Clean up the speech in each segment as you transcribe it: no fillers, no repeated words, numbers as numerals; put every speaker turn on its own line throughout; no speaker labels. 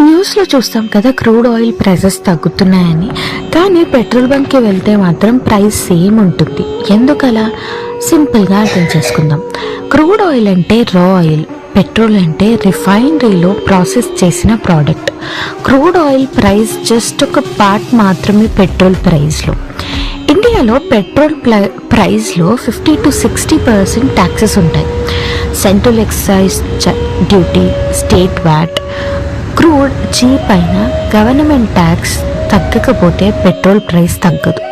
న్యూస్లో చూస్తాం కదా క్రూడ్ ఆయిల్ ప్రైసెస్ తగ్గుతున్నాయని. కానీ పెట్రోల్ బంక్కి వెళ్తే మాత్రం ప్రైస్ సేమ్ ఉంటుంది. ఎందుకలా? సింపుల్గా అర్థం చేసుకుందాం. క్రూడ్ ఆయిల్ అంటే రా ఆయిల్, పెట్రోల్ అంటే రిఫైనరీలో ప్రాసెస్ చేసిన product. Crude oil price just ఒక పార్ట్ మాత్రమే పెట్రోల్ ప్రైస్లో. ఇండియాలో పెట్రోల్ ప్రైస్లో 50-60% ట్యాక్సెస్ ఉంటాయి. Central excise duty, state VAT. Crude cheap అయినా గవర్నమెంట్ ట్యాక్స్ తగ్గకపోతే పెట్రోల్ ప్రైస్ తగ్గదు.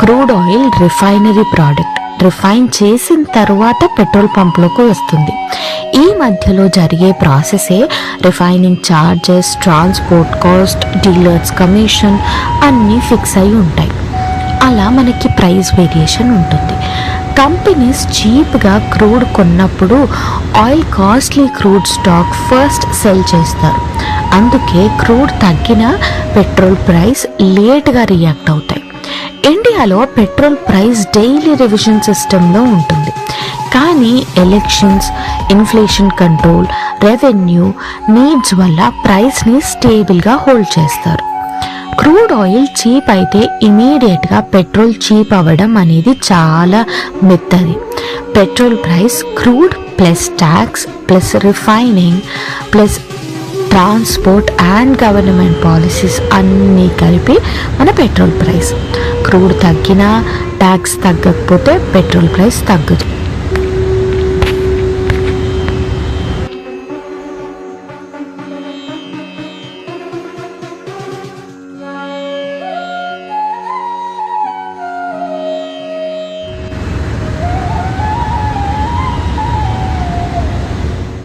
Crude oil refinery product, refine చేసిన తర్వాత పెట్రోల్ పంప్లోకి వస్తుంది. ఈ మధ్యలో జరిగే ప్రాసెసే refining charges, transport cost, dealers commission అన్నీ ఫిక్స్ అయి ఉంటాయి. అలా మనకి ప్రైస్ వేరియేషన్ ఉంటుంది. కంపెనీస్ చీప్గా క్రూడ్ కొన్నప్పుడు oil costly crude stock first cell చేస్తారు. అందుకే క్రూడ్ తగ్గిన పెట్రోల్ ప్రైస్ లేట్గా రియాక్ట్ అవుతాయి. ఇండియాలో పెట్రోల్ ప్రైస్ డైలీ రివిజన్ సిస్టంలో ఉంటుంది. కానీ elections, inflation control, revenue needs వల్ల ప్రైస్ని స్టేబుల్గా హోల్డ్ చేస్తారు. క్రూడ్ ఆయిల్ చీప్ అయితే ఇమీడియట్గా పెట్రోల్ చీప్ అవ్వడం అనేది చాలా మిత్తది. Petrol price crude plus tax plus refining plus transport and government policies అన్నీ కలిపి మన పెట్రోల్ ప్రైస్. క్రూడ్ తగ్గినా ట్యాక్స్ తగ్గకపోతే పెట్రోల్ ప్రైస్ తగ్గదు.